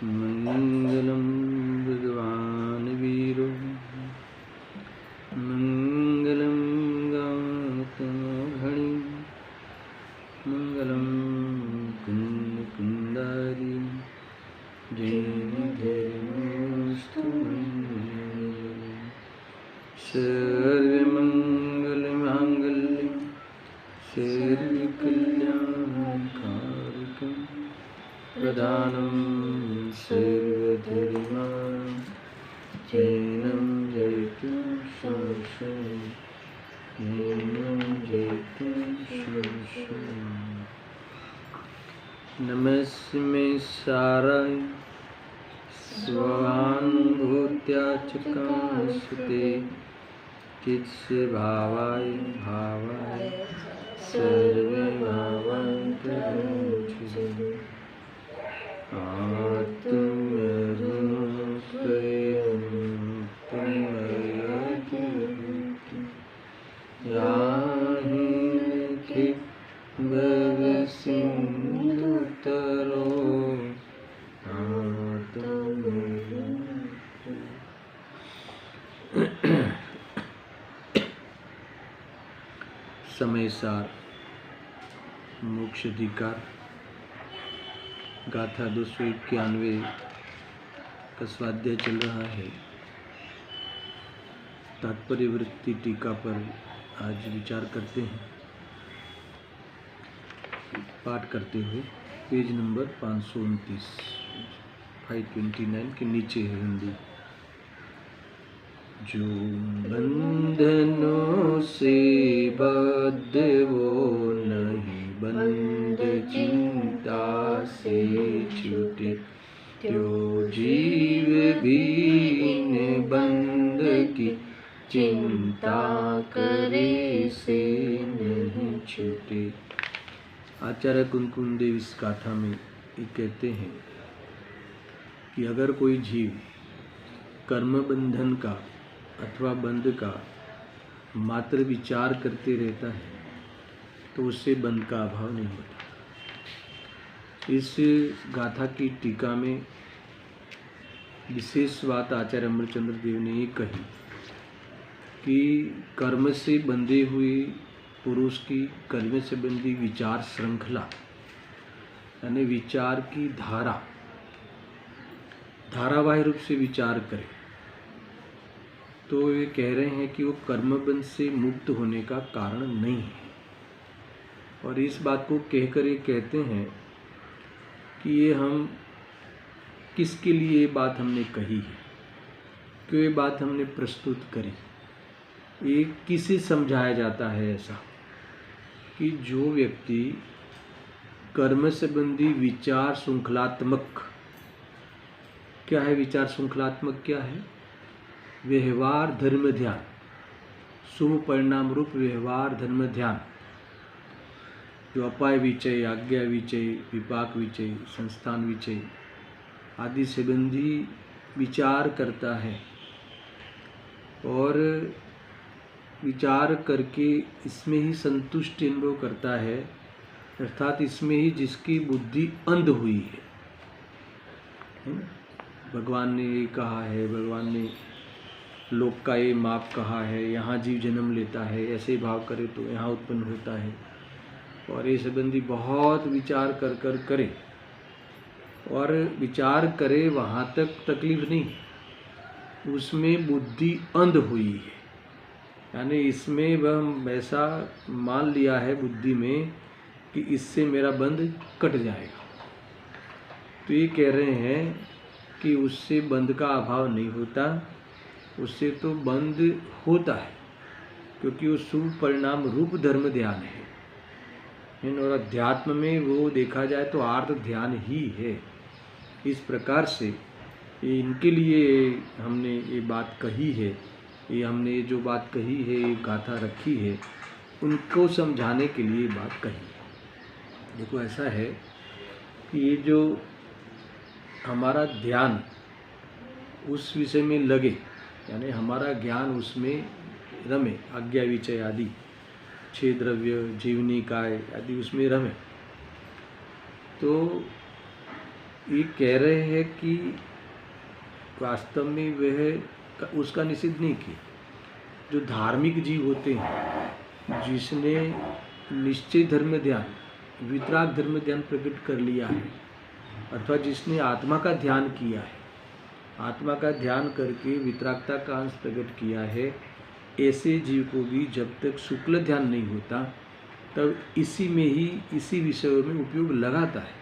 मंगलम भगवान वीरो मंगलम गौतमघणि मंगलम कुंद कुंदारी जय जयस्तु सर्वमंगलमांगल्यं सर्वकल्याणकारकं प्रदानं सर्वधर्माणां जैनं जयतु शैनं जयतु नमस्मे साराय स्वानुभूत्या च कांसते चित्स्य भावाय भावाय सर्वे भावान्तरोचिते आत्मरूपयं पुनयति याहि भवसिन्धुतरो समय सार मोक्ष अधिकार गाथा 291 का स्वाध्याय चल रहा है। तात्पर्य वृत्ति टीका पर आज विचार करते हैं। पाठ करते हुए पेज नंबर 529 529 के नीचे है हिंदी। जो बंधनों से बद्ध वो नहीं बंध चिंता से छूटे, त्यो जीव भी इन बंध की चिंता करे से नहीं छूटे। आचार्य कुंकुम देव इस गाथा में ये कहते हैं कि अगर कोई जीव कर्म बंधन का अथवा बंध का मात्र विचार करते रहता है तो उससे बंध का अभाव नहीं होता। इस गाथा की टीका में विशेष बात आचार्य अमरचंद्र देव ने ये कही कि कर्म से बंधे हुए पुरुष की कर्म से बंधी विचार श्रृंखला यानी विचार की धारावाही रूप से विचार करे तो वे कह रहे हैं कि वो कर्मबंध से मुक्त होने का कारण नहीं है। और इस बात को कहकर ये कहते हैं कि ये हम किसके लिए ये बात हमने कही है, क्यों ये बात हमने प्रस्तुत करी, ये किसे समझाया जाता है ऐसा कि जो व्यक्ति कर्म संबंधी विचार श्रृंखलात्मक, क्या है विचार श्रृंखलात्मक, क्या है व्यवहार धर्म ध्यान, शुभ परिणाम रूप व्यवहार धर्म ध्यान, जो अपाय विचय, आज्ञा विचय, विपाक विचय, संस्थान विचय आदि संबंधी विचार करता है और विचार करके इसमें ही संतुष्टि अनुभव करता है, अर्थात इसमें ही जिसकी बुद्धि अंध हुई है। भगवान ने ये कहा है, भगवान ने लोक का ये माप कहा है, यहाँ जीव जन्म लेता है, ऐसे भाव करे तो यहाँ उत्पन्न होता है, और ये संबंधी बहुत विचार कर कर करे और विचार करे वहाँ तक तकलीफ नहीं, उसमें बुद्धि अंध हुई है, यानी इसमें वह ऐसा मान लिया है बुद्धि में कि इससे मेरा बंध कट जाएगा। तो ये कह रहे हैं कि उससे बंध का अभाव नहीं होता, उससे तो बंध होता है, क्योंकि वो शुभ परिणाम रूप धर्म ध्यान है। और अध्यात्म में वो देखा जाए तो आर्त ध्यान ही है। इस प्रकार से इनके लिए हमने ये बात कही है, ये हमने जो बात कही है, ये गाथा रखी है, उनको समझाने के लिए बात कही है। देखो ऐसा है कि ये जो हमारा ध्यान उस विषय में लगे, यानी हमारा ज्ञान उसमें रमे, आज्ञा विचय आदि 6 द्रव्य जीवनी काय आदि उसमें रमे, तो ये कह रहे हैं कि वास्तव में वह उसका निषेध नहीं किया। जो धार्मिक जीव होते हैं, जिसने निश्चय धर्म ध्यान, वितराग धर्म ध्यान प्रकट कर लिया है, अथवा जिसने आत्मा का ध्यान किया है, आत्मा का ध्यान करके वितरागता का अंश प्रकट किया है, ऐसे जीव को भी जब तक शुक्ल ध्यान नहीं होता तब इसी में ही, इसी विषयों में उपयोग लगाता है,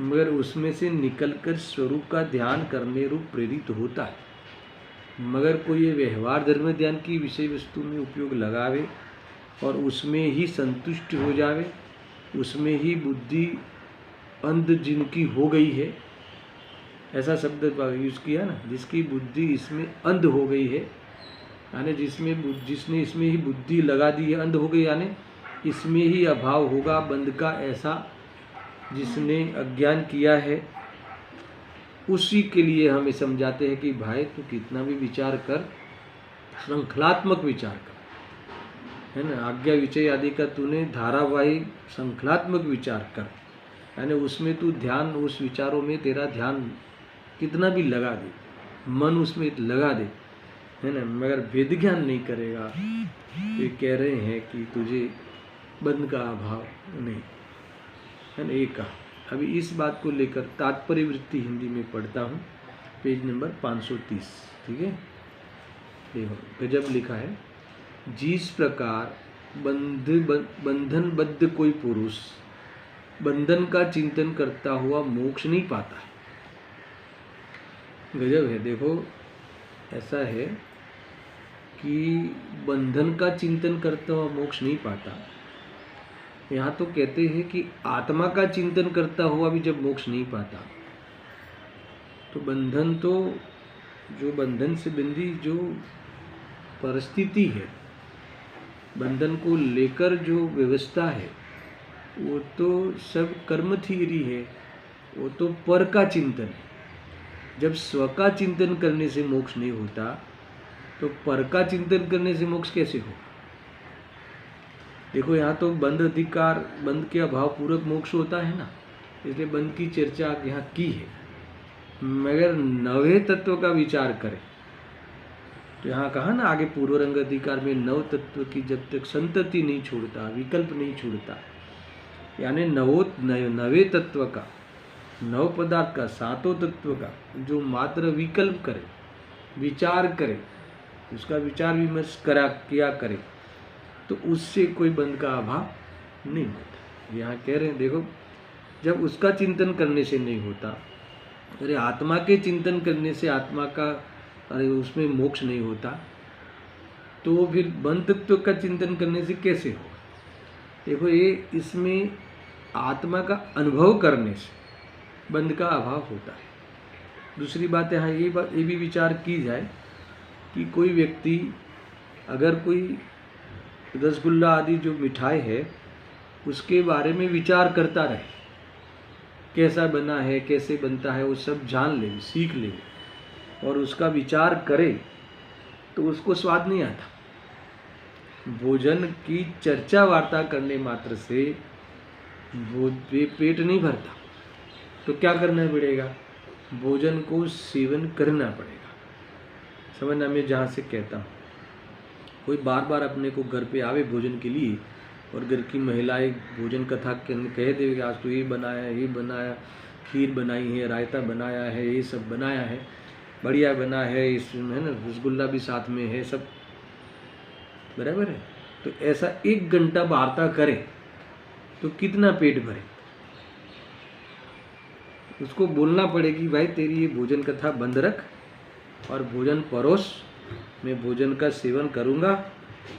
मगर उसमें से निकलकर स्वरूप का ध्यान करने रूप प्रेरित होता है। मगर कोई ये व्यवहार धर्म ध्यान की विषय वस्तु में उपयोग लगावे और उसमें ही संतुष्ट हो जावे, उसमें ही बुद्धि अंध जिनकी हो गई है, ऐसा शब्द यूज़ किया ना, जिसकी बुद्धि इसमें अंध हो गई है, यानी जिसने इसमें ही बुद्धि लगा दी है, अंध हो गई, यानी इसमें ही अभाव होगा बंध का, ऐसा जिसने अज्ञान किया है, उसी के लिए हमें समझाते हैं कि भाई तू कितना भी विचार कर, श्रृंखलात्मक विचार कर, है ना, आज्ञा विचय आदि का तूने धारावाही श्रृंखलात्मक विचार कर, यानी उसमें तू ध्यान, उस विचारों में तेरा ध्यान कितना भी लगा दे, मन उसमें लगा दे, है ना, मगर वेद ज्ञान नहीं करेगा। ये कह रहे हैं कि तुझे बंध का अभाव नहीं, है ना, ये कहा। अभी इस बात को लेकर तात्पर्य वृत्ति हिंदी में पढ़ता हूँ, पेज नंबर 530, ठीक है। देखो गजब लिखा है, जिस प्रकार बंधनबद्ध कोई पुरुष बंधन का चिंतन करता हुआ मोक्ष नहीं पाता है। गजब है। देखो ऐसा है कि बंधन का चिंतन करता हुआ मोक्ष नहीं पाता, यहाँ तो कहते हैं कि आत्मा का चिंतन करता हुआ भी जब मोक्ष नहीं पाता, तो बंधन तो, जो बंधन से बंधी जो परिस्थिति है, बंधन को लेकर जो व्यवस्था है, वो तो सब कर्म थियरी है, वो तो पर का चिंतन है। जब स्व का चिंतन करने से मोक्ष नहीं होता, तो पर का चिंतन करने से मोक्ष कैसे हो? देखो यहाँ तो बंध अधिकार, बंध के अभाव पूर्वक मोक्ष होता है ना, इसलिए बंध की चर्चा यहाँ की है। मगर नवे तत्व का विचार करें तो यहाँ कहा ना आगे पूर्वरंग अधिकार में, नव तत्व की जब तक संतति नहीं छोड़ता, विकल्प नहीं छोड़ता, यानी नवे तत्व का, नव पदार्थ का, सातों तत्व का जो मात्र विकल्प करे, विचार करे, उसका विचार विमर्श किया करे, तो उससे कोई बंध का अभाव नहीं होता। यहाँ कह रहे हैं देखो, जब उसका चिंतन करने से नहीं होता, अरे आत्मा के चिंतन करने से आत्मा का, अरे उसमें मोक्ष नहीं होता, तो फिर बंध तत्व का चिंतन करने से कैसे होगा? देखो ये इसमें आत्मा का अनुभव करने से बंध का अभाव होता है। दूसरी बात यहाँ ये भी विचार की जाए कि कोई व्यक्ति अगर कोई रसगुल्ला आदि जो मिठाई है उसके बारे में विचार करता रहे, कैसा बना है, कैसे बनता है, वो सब जान ले, सीख ले, और उसका विचार करे, तो उसको स्वाद नहीं आता। भोजन की चर्चा वार्ता करने मात्र से वो पेट नहीं भरता, तो क्या करना पड़ेगा? भोजन को सेवन करना पड़ेगा। समझना, मैं जहाँ से कहता हूँ, कोई बार बार अपने को घर पे आवे भोजन के लिए, और घर की महिलाएं भोजन कथा कह दे कि आज तो ये बनाया, ये बनाया, खीर बनाई है, रायता बनाया है, ये सब बनाया है, बढ़िया बना है, इसमें है ना रसगुल्ला भी साथ में है, सब बराबर है। तो ऐसा 1 घंटा वार्ता करे तो कितना पेट भरे? उसको बोलना पड़ेगी भाई तेरी ये भोजन कथा बंद रख और भोजन परोस, मैं भोजन का सेवन करूँगा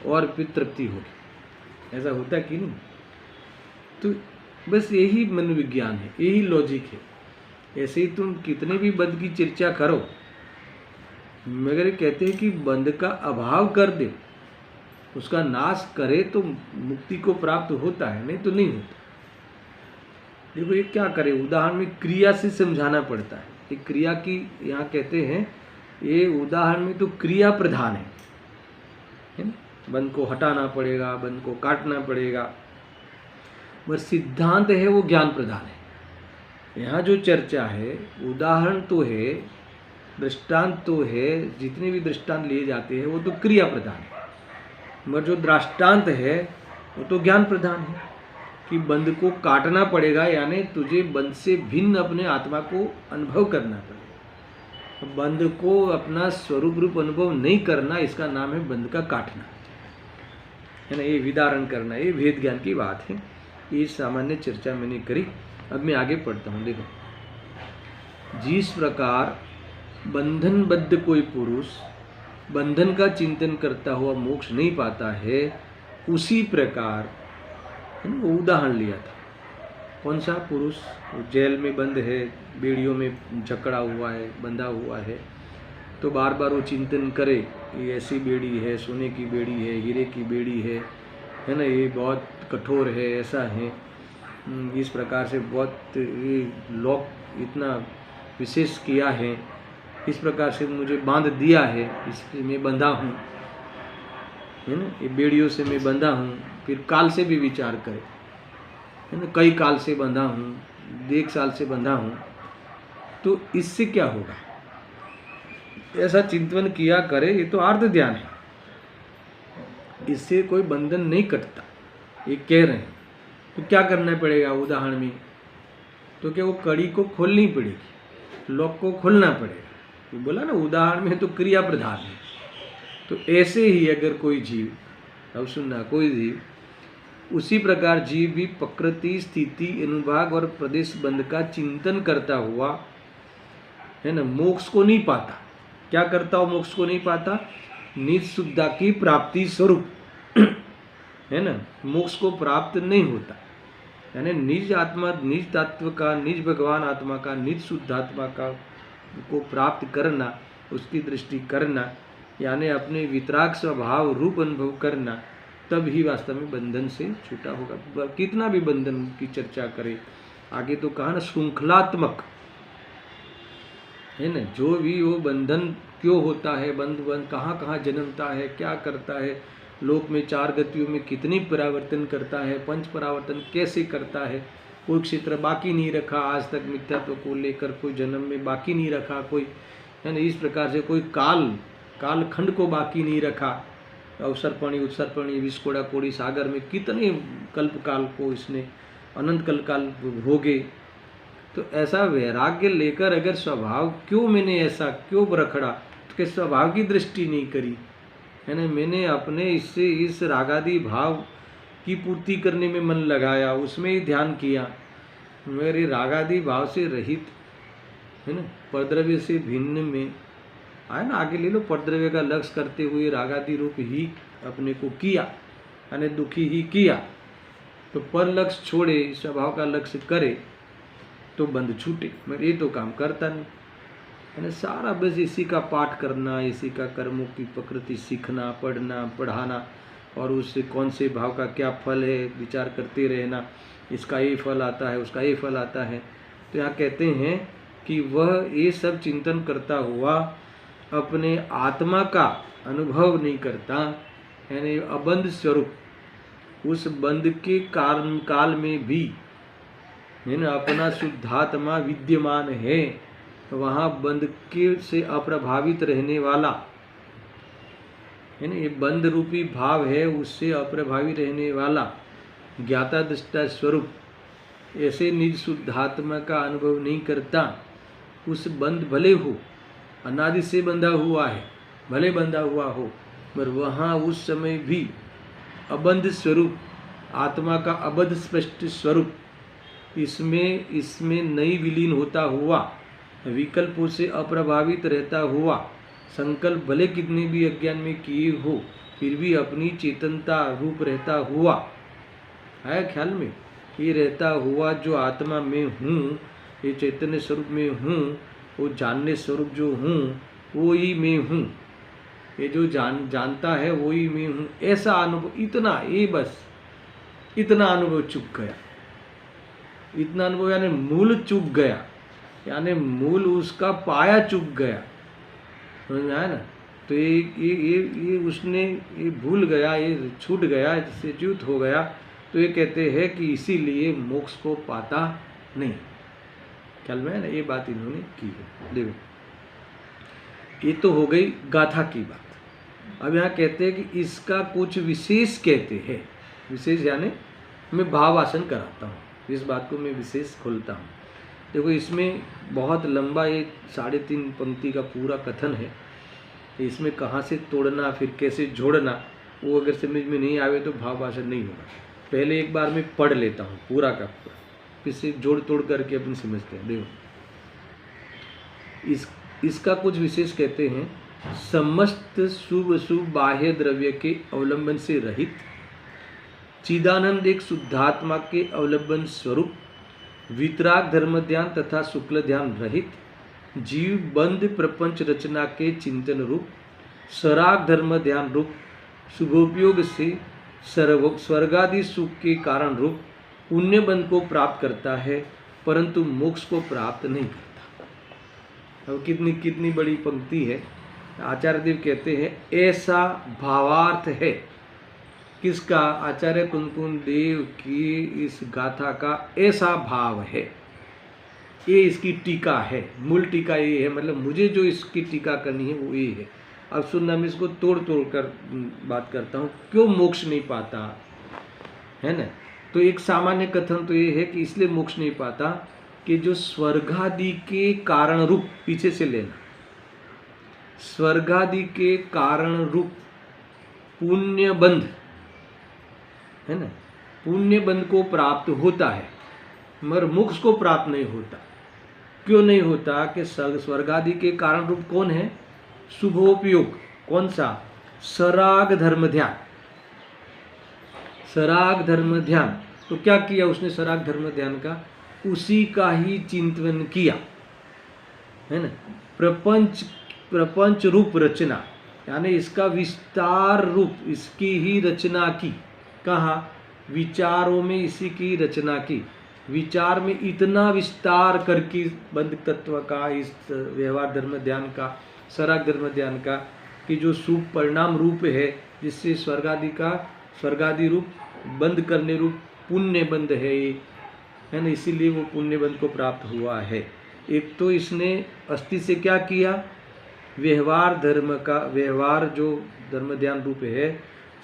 और फिर तृप्ति होगी। ऐसा होता कि नहीं? तो बस यही मनोविज्ञान है, यही लॉजिक है। ऐसे ही तुम कितने भी बंध की चर्चा करो, मगर कहते हैं कि बंध का अभाव कर दे, उसका नाश करे तो मुक्ति को प्राप्त होता है, नहीं तो नहीं होता। देखो ये क्या करे, उदाहरण में क्रिया से समझाना पड़ता है। ये क्रिया की यहाँ कहते हैं, ये उदाहरण में तो क्रिया प्रधान है ना? बंध को हटाना पड़ेगा, बंध को काटना पड़ेगा, पर सिद्धांत है वो ज्ञान प्रधान है। यहाँ जो चर्चा है, उदाहरण तो है, दृष्टांत तो है, जितने भी दृष्टांत लिए जाते हैं वो तो क्रिया प्रधान है, मगर जो दृष्टांत है वो तो ज्ञान प्रधान है कि बंध को काटना पड़ेगा, यानी तुझे बंध से भिन्न अपने आत्मा को अनुभव करना पड़ेगा। बंध को अपना स्वरूप रूप अनुभव नहीं करना, इसका नाम है बंध का काटना, है ना, ये विदारण करना, ये भेद ज्ञान की बात है। ये सामान्य चर्चा मैंने करी। अब मैं आगे पढ़ता हूँ। देखो, जिस प्रकार बंधनबद्ध कोई पुरुष बंधन का चिंतन करता हुआ मोक्ष नहीं पाता है, उसी प्रकार वो उदाहरण लिया था। कौन सा पुरुष? जेल में बंद है, बेड़ियों में जकड़ा हुआ है, बंधा हुआ है, तो बार बार वो चिंतन करे ये ऐसी बेड़ी है, सोने की बेड़ी है, हीरे की बेड़ी है ना, ये बहुत कठोर है, ऐसा है, इस प्रकार से बहुत लॉक इतना विशेष किया है, इस प्रकार से मुझे बांध दिया है, इसमें मैं बंधा हूँ, है ना, ये बेड़ियों से मैं बंधा हूँ। फिर काल से भी विचार करे, है ना, कई काल से बंधा हूँ, 1 साल से बंधा हूँ, तो इससे क्या होगा? ऐसा चिंतन किया करे, ये तो आर्त ध्यान है, इससे कोई बंधन नहीं कटता, ये कह रहे हैं। तो क्या करना पड़ेगा उदाहरण में? तो क्या वो कड़ी को खोलनी पड़ेगी, लॉक को खोलना पड़ेगा। तो बोला ना, उदाहरण में तो क्रिया प्रधान है। तो ऐसे ही अगर कोई जीव, अब सुनना, कोई जीव उसी प्रकार जीव भी प्रकृति, स्थिति, अनुभाग और प्रदेश बंध का चिंतन करता हुआ, है ना, मोक्ष को नहीं पाता। क्या करता हो? मोक्ष को नहीं पाता, निज शुद्धा की प्राप्ति स्वरूप, है ना, मोक्ष को प्राप्त नहीं होता। यानी निज आत्मा, निज तत्व का, निज भगवान आत्मा का, निज शुद्धात्मा का को प्राप्त करना, उसकी दृष्टि करना, यानी अपने वितराग स्वभाव रूप अनुभव करना, तब ही वास्तव में बंधन से छूटा होगा। कितना भी बंधन की चर्चा करे, आगे तो कहा ना श्रृंखलात्मक, है ना, जो भी वो बंधन क्यों होता है, बंध कहाँ कहाँ जन्मता है, क्या करता है, लोक में 4 गतियों में कितनी परावर्तन करता है, 5 परावर्तन कैसे करता है, कोई क्षेत्र बाकी नहीं रखा आज तक, मिथ्यात्व को लेकर कोई जन्म में बाकी नहीं रखा कोई, है ना, इस प्रकार से कोई कालखंड को बाकी नहीं रखा, अवसरपणी, उत्सरपणी, विस्कोड़ा कोड़ी सागर में कितने कल्प काल को इसने अनंत कलकाल भोगे। तो ऐसा वैराग्य लेकर अगर स्वभाव क्यों मैंने ऐसा क्यों रखड़ा, तो क्या स्वभाव की दृष्टि नहीं करी, है ना, मैंने अपने इससे इस रागादि भाव की पूर्ति करने में मन लगाया, उसमें ही ध्यान किया, मेरे रागादि भाव से रहित, है ना, परद्रव्य से भिन्न में आए ना, आगे ले लो, परद्रव्य का लक्ष्य करते हुए रागादि रूप ही अपने को किया, यानी दुखी ही किया। तो पर लक्ष्य छोड़े, स्वभाव का लक्ष्य करे तो बंध छूटे, मगर ये तो काम करता नहीं, है ना, सारा बस इसी का पाठ करना, इसी का कर्मों की प्रकृति सीखना, पढ़ना, पढ़ाना, और उससे कौन से भाव का क्या फल है विचार करते रहना, इसका ये फल आता है, उसका ये फल आता है। तो यहाँ कहते हैं कि वह ये सब चिंतन करता हुआ अपने आत्मा का अनुभव नहीं करता, यानी अबंध स्वरूप, उस बंध के काल में भी, है ना, अपना शुद्धात्मा विद्यमान है, वहाँ बंध के से अप्रभावित रहने वाला, है ना, ये बंध रूपी भाव है, उससे अप्रभावी रहने वाला ज्ञाता दृष्टा स्वरूप ऐसे निज शुद्धात्मा का अनुभव नहीं करता। उस बंध भले हो, अनादि से बंधा हुआ है, भले बंधा हुआ हो, पर वहाँ उस समय भी अबंध स्वरूप, आत्मा का अबद्ध स्पष्ट स्वरूप इसमें नहीं विलीन होता हुआ, विकल्पों से अप्रभावित रहता हुआ, संकल्प भले कितने भी अज्ञान में किए हो, फिर भी अपनी चेतनता रूप रहता हुआ, है ख्याल में, ये रहता हुआ जो आत्मा में हूँ, ये चैतन्य स्वरूप में हूँ, वो जानने स्वरूप जो हूँ वो ही मैं हूँ, ये जो जानता है वो ही मैं हूँ, ऐसा अनुभव, इतना, ये बस इतना अनुभव चुक गया, इतना अनुभव, यानी मूल चुक गया, यानी मूल उसका पाया चुक गया, समझ में आया ना। तो ये उसने ये भूल गया, ये छूट गया, इससे च्युत हो गया। तो ये कहते हैं कि इसीलिए मोक्ष को पाता नहीं, ख्याल में है ना, ये बात इन्होंने की है। देखो ये तो हो गई गाथा की बात। अब यहाँ कहते हैं कि इसका कुछ विशेष कहते हैं। विशेष यानी मैं भावासन कराता हूँ, इस बात को मैं विशेष खोलता हूँ। देखो इसमें बहुत लंबा ये 3.5 पंक्ति का पूरा कथन है। इसमें कहाँ से तोड़ना फिर कैसे जोड़ना, वो अगर समझ में नहीं आवे तो भावासन नहीं होगा। पहले एक बार मैं पढ़ लेता हूँ पूरा का पूरा, फिर से जोड़ तोड़ करके अपन समझते हैं। देखो इसका कुछ विशेष कहते हैं, समस्त शुभ शुभ बाह्य द्रव्य के अवलंबन से रहित, चिदानंद एक शुद्धात्मा के अवलंबन स्वरूप, वितराग धर्म ध्यान तथा शुक्ल ध्यान रहित, जीव बंद प्रपंच रचना के चिंतन रूप, सराग धर्म ध्यान रूप शुभोपयोग से स्वर्गादि सुख के कारण रूप पुण्य बंध को प्राप्त करता है, परंतु मोक्ष को प्राप्त नहीं करता। अब कितनी कितनी बड़ी पंक्ति है। आचार्य देव कहते हैं ऐसा भावार्थ है किसका, आचार्य कुंकुम देव की इस गाथा का ऐसा भाव है। ये इसकी टीका है, मूल टीका ये है, मतलब मुझे जो इसकी टीका करनी है वो ये है। अब सुनना, मैं इसको तोड़ तोड़ कर बात करता हूँ। क्यों मोक्ष नहीं पाता है ना, तो एक सामान्य कथन तो ये है कि इसलिए मोक्ष नहीं पाता कि जो स्वर्गादि के कारण रूप, पीछे से लेना, स्वर्गादि के कारण रूप पुण्य बंध है ना, पुण्य बंध को प्राप्त होता है मगर मोक्ष को प्राप्त नहीं होता। क्यों नहीं होता कि स्वर्गादि के कारण रूप कौन है, शुभोपयोग। कौन सा, सराग धर्म ध्यान। सराग धर्म ध्यान, तो क्या किया उसने सराग धर्म ध्यान का, उसी का ही चिंतन किया है ना। प्रपंच रूप रचना, यानी इसका विस्तार रूप, इसकी ही रचना की। कहाँ, विचारों में इसी की रचना की। विचार में इतना विस्तार करके बंध तत्व का, इस व्यवहार धर्म ध्यान का, सराग धर्म ध्यान का, कि जो शुभ परिणाम रूप है, जिससे स्वर्गादि रूप बंद करने रूप पुण्य बंध है ये, है ना, इसीलिए वो पुण्य बंध को प्राप्त हुआ है। एक तो इसने अस्थि से क्या किया, व्यवहार धर्म का, व्यवहार जो धर्म ध्यान रूप है,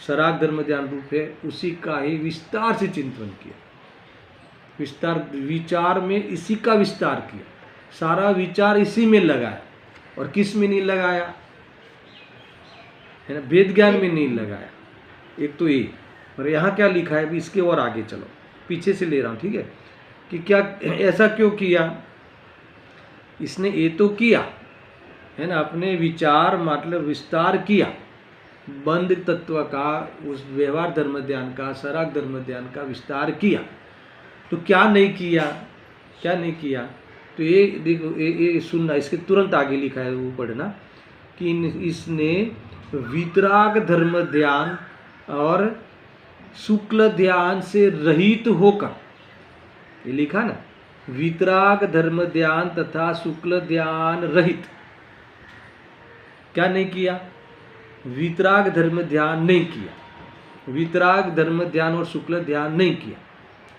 सराग धर्म ध्यान रूप है, उसी का ही विस्तार से चिंतन किया। विस्तार, विचार में इसी का विस्तार किया, सारा विचार इसी में लगाया। और किस में नहीं लगाया है ना, वेद ज्ञान में नहीं लगाया। एक तो ये, और यहाँ क्या लिखा है भी, इसके और आगे चलो, पीछे से ले रहा हूँ, ठीक है, कि क्या ऐसा क्यों किया इसने। ये तो किया है ना, अपने विचार मतलब विस्तार किया बंध तत्व का, उस व्यवहार धर्म ध्यान का, सराग धर्म ध्यान का विस्तार किया। तो क्या नहीं किया, क्या नहीं किया, तो ये देखो, ये सुनना, इसके तुरंत आगे लिखा है वो पढ़ना, कि इसने वितराग धर्म ध्यान और शुक्ल ध्यान से रहित होकर, ये लिखा ना, वितराग धर्म ध्यान तथा शुक्ल ध्यान रहित। क्या नहीं किया, वितराग धर्म ध्यान नहीं किया, वितराग धर्म ध्यान और शुक्ल ध्यान नहीं किया।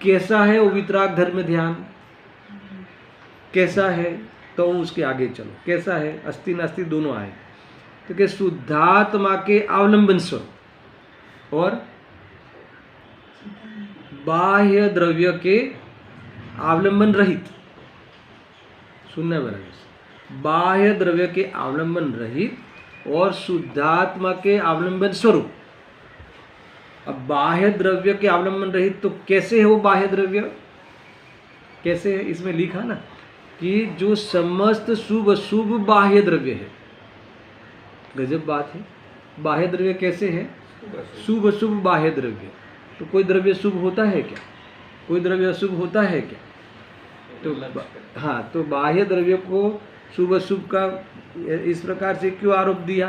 कैसा है वो वितराग धर्म ध्यान, कैसा है, तो उसके आगे चलो, कैसा है, अस्थि नास्ति दोनों आए। तो क्या, शुद्धात्मा के अवलंबन स्वरूप और बाह्य द्रव्य के अवलंबन रहित। सुनना बराबर, बाह्य द्रव्य के अवलंबन रहित और शुद्धात्मा के अवलंबन स्वरूप। अब बाह्य द्रव्य के अवलंबन रहित, तो कैसे है वो बाह्य द्रव्य, कैसे है, इसमें लिखा ना कि जो समस्त शुभ शुभ बाह्य द्रव्य है। गजब बात है, बाह्य द्रव्य कैसे है, शुभ शुभ बाह्य द्रव्य। तो कोई द्रव्य शुभ होता है क्या, कोई द्रव्य अशुभ होता है क्या, तो हाँ, तो बाह्य द्रव्य को शुभ अशुभ का इस प्रकार से क्यों आरोप दिया,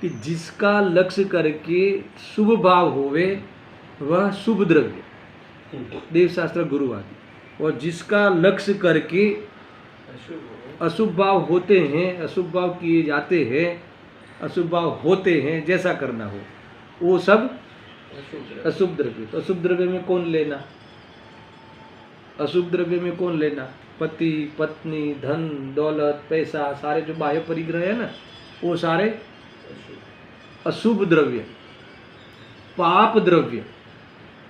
कि जिसका लक्ष्य करके शुभ भाव होवे वह शुभ द्रव्य, देवशास्त्र गुरु आदि, और जिसका लक्ष्य करके अशुभ भाव होते हैं, अशुभ भाव किए जाते हैं, अशुभ भाव होते हैं, जैसा करना हो वो सब अशुभ द्रव्य। तो अशुभ द्रव्य में कौन लेना, अशुभ द्रव्य में कौन लेना? पति, पत्नी, धन, दौलत, पैसा, सारे जो बाह्य परिग्रह है ना, वो सारे अशुभ द्रव्य। पाप द्रव्य,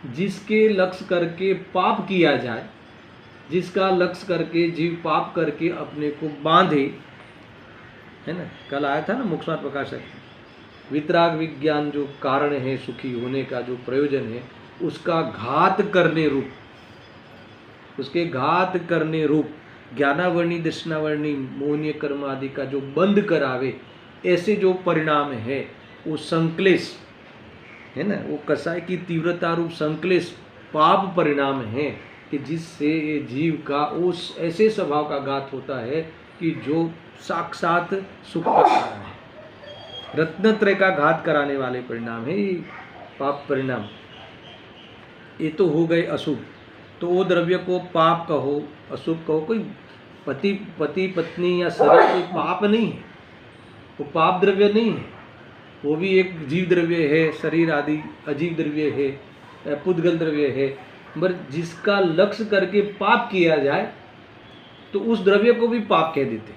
जिसके लक्ष्य करके पाप किया जाए, जिसका लक्ष्य करके जीव पाप करके अपने को बांधे, है ना, कल आया था ना मुक्ष्मार्थ प्रकाशक, वितराग विज्ञान जो कारण है सुखी होने का, जो प्रयोजन है, उसका घात करने रूप, उसके घात करने रूप ज्ञानावर्णी दर्शनावर्णी मोहनीय कर्म आदि का जो बंद करावे, ऐसे जो परिणाम है वो संक्लेश है ना, वो कसाय की तीव्रता रूप संक्लेश पाप परिणाम है कि जिससे ये जीव का उस ऐसे स्वभाव का घात होता है कि जो साक्षात सुख का कारण है। रत्नत्रय का घात कराने वाले परिणाम है ये पाप परिणाम। ये तो हो गए अशुभ। तो वो द्रव्य को पाप कहो, अशुभ कहो, कोई पति पत्नी या शरीर कोई पाप नहीं है, वो पाप द्रव्य नहीं है, वो भी एक जीव द्रव्य है, शरीर आदि अजीव द्रव्य है, पुद्गल द्रव्य है। पर जिसका लक्ष्य करके पाप किया जाए तो उस द्रव्य को भी पाप कह देते।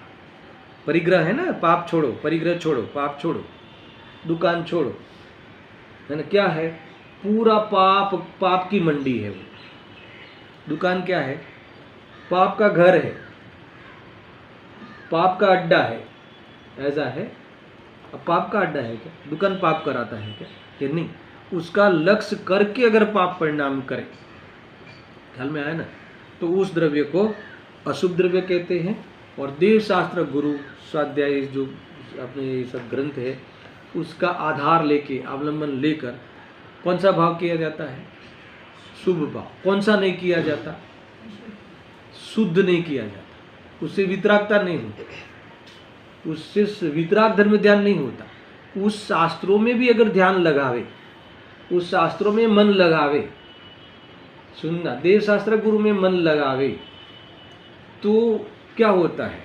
परिग्रह है ना, पाप छोड़ो, परिग्रह छोड़ो, पाप छोड़ो, दुकान छोड़ो, है ना, क्या है? पूरा पाप, पाप की मंडी है वो। दुकान क्या है? पाप का घर है, पाप का अड्डा है, ऐसा है। अब पाप का अड्डा है क्या? दुकान पाप कराता है क्या? कि नहीं, उसका लक्ष्य करके अगर पाप परिणाम करे, ख्याल में आया ना, तो उस द्रव्य को अशुभ द्रव्य कहते हैं। और देव शास्त्र गुरु स्वाध्याय जो अपने ये सब ग्रंथ है, उसका आधार लेके, अवलंबन लेकर कौन सा भाव किया जाता है? शुभ भाव। कौन सा नहीं किया जाता? शुद्ध नहीं किया जाता, उससे वितरागता नहीं होती, उससे वितराग धर्म ध्यान नहीं होता। उस शास्त्रों में भी अगर ध्यान लगावे, उस शास्त्रों में मन लगावे, सुनना, देव शास्त्र गुरु में मन लगावे, तो क्या होता है?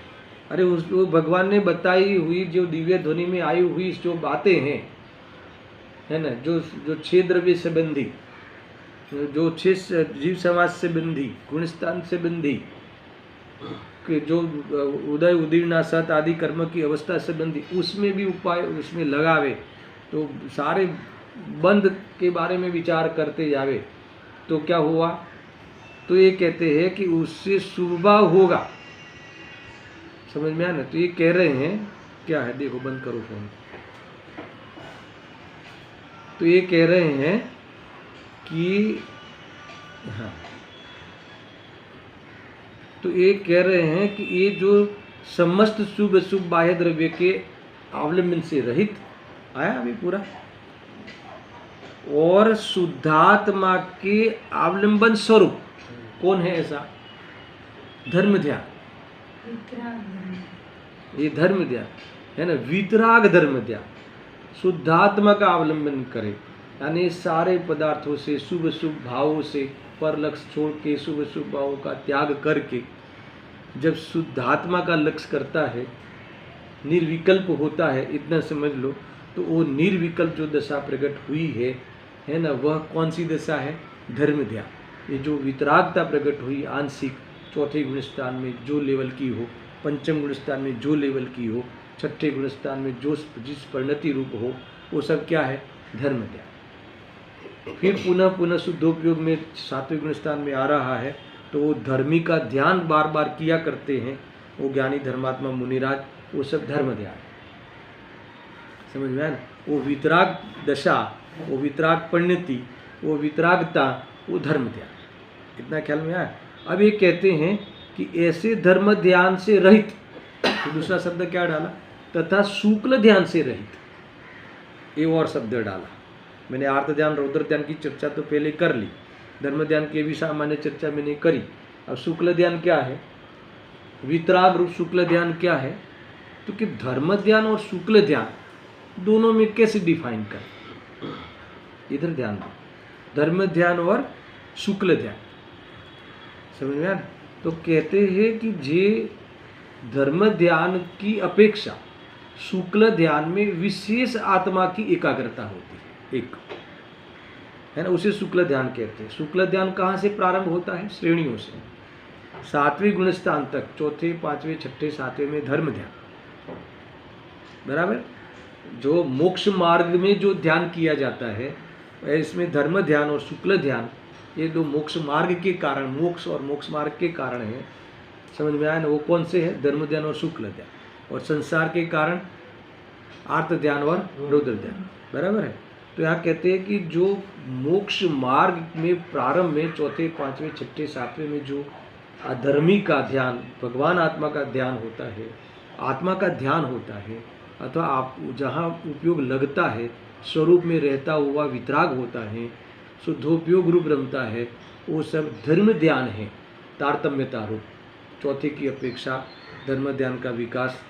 अरे उस भगवान ने बताई हुई जो दिव्य ध्वनि में आई हुई जो बातें हैं, है ना, जो छह द्रव्य संबंधी, जो छह जीव समाज से बंधी, गुणस्थान से बंधी, जो उदय उदीर्णा सत आदि कर्म की अवस्था से बंधी, उसमें भी उपाय उसमें लगावे, तो सारे बंद के बारे में विचार करते जावे, तो क्या हुआ? तो ये कहते हैं कि उससे शुभ होगा। समझ में आया ना? तो ये कह रहे हैं, क्या है देखो, बंद करो फोन। तो ये कह रहे हैं कि हाँ, तो ये कह रहे हैं कि ये जो समस्त शुभ अशुभ बाह्य द्रव्य के अवलंबन से रहित, आया अभी पूरा, और शुद्धात्मा के अवलंबन स्वरूप कौन है ऐसा? धर्म ध्यान। ये धर्म ध्यान है ना, वितराग धर्म ध्यान, शुद्धात्मा का अवलंबन करे, यानी सारे पदार्थों से, शुभ शुभ भावों से पर लक्ष्य छोड़ के शुभ शुभ भावों का त्याग करके जब शुद्धात्मा का लक्ष्य करता है, निर्विकल्प होता है, इतना समझ लो, तो वो निर्विकल्प जो दशा प्रकट हुई है ना, वह कौन सी दशा है? धर्म ध्यान। ये जो वितरागता प्रकट हुई आंशिक, चौथे गुणस्थान में जो लेवल की हो, पंचम गुणस्थान में जो लेवल की हो, छठे गुणस्थान में जो जिस परिणति रूप हो, वो सब क्या है? धर्म ध्यान। फिर पुनः पुनः शुद्धोपयोग में सातवें गुणस्थान में आ रहा है, तो वो धर्मी का ध्यान बार बार किया करते हैं, वो ज्ञानी धर्मात्मा मुनिराज, वो सब धर्म ध्यान। समझ में आया ना? वो वितराग दशा, वो वितराग परिणति, वो वितरागता, वो धर्म ध्यान। इतना ख्याल में आया? अब ये कहते हैं कि ऐसे धर्म ध्यान से रहित, तो दूसरा शब्द क्या डाला? तथा शुक्ल ध्यान से रहित, ये और शब्द डाला। मैंने आर्त ध्यान, रौद्र ध्यान की चर्चा तो पहले कर ली, धर्म ध्यान की भी सामान्य चर्चा मैंने करी। अब शुक्ल ध्यान क्या है? वितराग रूप शुक्ल ध्यान क्या है? तो कि धर्म ध्यान और शुक्ल ध्यान दोनों में कैसे डिफाइन करें, इधर ध्यान दो। धर्म ध्यान और शुक्ल ध्यान, समझ में आया? तो कहते हैं कि जे धर्म ध्यान की अपेक्षा शुक्ल ध्यान में विशेष आत्मा की एकाग्रता होती है, एक है ना, उसे शुक्ल ध्यान कहते हैं। शुक्ल ध्यान कहाँ से प्रारंभ होता है? श्रेणियों से। सातवें गुणस्थान तक, चौथे, पांचवें, छठे, सातवें में धर्म ध्यान, बराबर। जो मोक्ष मार्ग में जो ध्यान किया जाता है, इसमें धर्म ध्यान और शुक्ल ध्यान, ये दो मोक्ष मार्ग के कारण, मोक्ष और मोक्ष मार्ग के कारण है। समझ में आया ना? वो कौन से है? धर्म ध्यान और शुक्ल ध्यान। और संसार के कारण आर्त ध्यान और रौद्र ध्यान, बराबर है। तो यहाँ कहते हैं कि जो मोक्ष मार्ग में प्रारंभ में चौथे, पांचवें, छठे, सातवें में जो अधर्मी का ध्यान, भगवान आत्मा का ध्यान होता है, आत्मा का ध्यान होता है, अथवा आप जहाँ उपयोग लगता है, स्वरूप में रहता हुआ वितराग होता है, शुद्धोपयोग रूप रमता है, वो सब धर्म ध्यान है, तारतम्यता रूप। चौथे की अपेक्षा धर्म ध्यान का विकास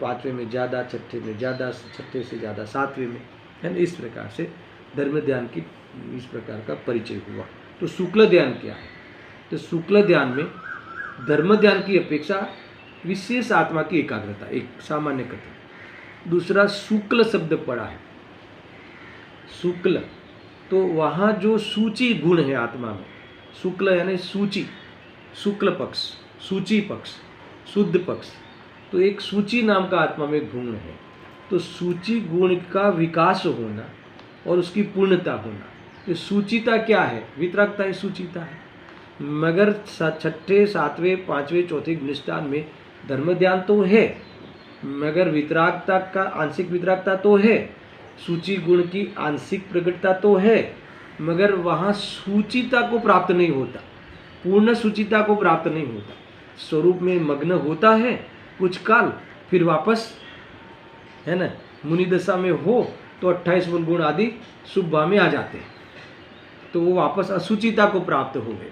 पांचवें में ज़्यादा, छठे में ज़्यादा, छठे से ज़्यादा सातवें में, है ना। इस प्रकार से धर्म ध्यान की इस प्रकार का परिचय हुआ। तो शुक्ल ध्यान क्या है? तो शुक्ल ध्यान में धर्म ध्यान की अपेक्षा विशेष आत्मा की एकाग्रता, एक सामान्य कथन। दूसरा शुक्ल शब्द पड़ा है, शुक्ल, तो वहाँ जो सूची गुण है आत्मा में, शुक्ल यानी सूची, शुक्ल पक्ष, सूची पक्ष, शुद्ध पक्ष, तो एक सूची नाम का आत्मा में गुण है। तो सूची गुण का विकास होना और उसकी पूर्णता होना, ये सूचिता क्या है? वितरागता ही सूचिता है। मगर छठे, सातवें, पांचवें, चौथे गुणस्थान में धर्म ध्यान तो है, मगर वितरागता का आंशिक वितरागता तो है, सूची गुण की आंशिक प्रकटता तो है, मगर वहाँ सूचिता को प्राप्त नहीं होता, पूर्ण सूचिता को प्राप्त नहीं होता। स्वरूप में मग्न होता है कुछ काल, फिर वापस, है ना, मुनि दशा में हो तो 28 गुण आदि शुभ भाव में आ जाते हैं, तो वो वापस असूचिता को प्राप्त हो गए।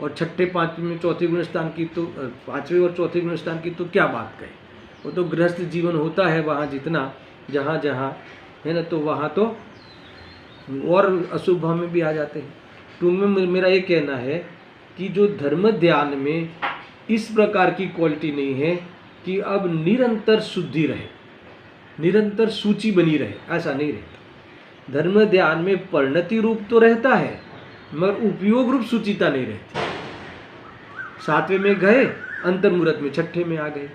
और छठे, पांचवें, चौथे गुण स्थान की तो, पांचवें और चौथे गुण स्थान की तो क्या बात कहें, वो तो गृहस्थ जीवन होता है वहाँ जितना, जहाँ जहाँ, है ना, तो वहाँ तो और अशुभ भाव में भी आ जाते हैं। तो उनमें मेरा ये कहना है कि जो धर्म ध्यान में इस प्रकार की क्वालिटी नहीं है कि अब निरंतर शुद्धि रहे, निरंतर सूची बनी रहे, ऐसा नहीं रहता। धर्म ध्यान में परिणति रूप तो रहता है, मगर उपयोग रूप सूचिता नहीं रहती। सातवें में गए, अंतर मुहूर्त में छठे में आ गए,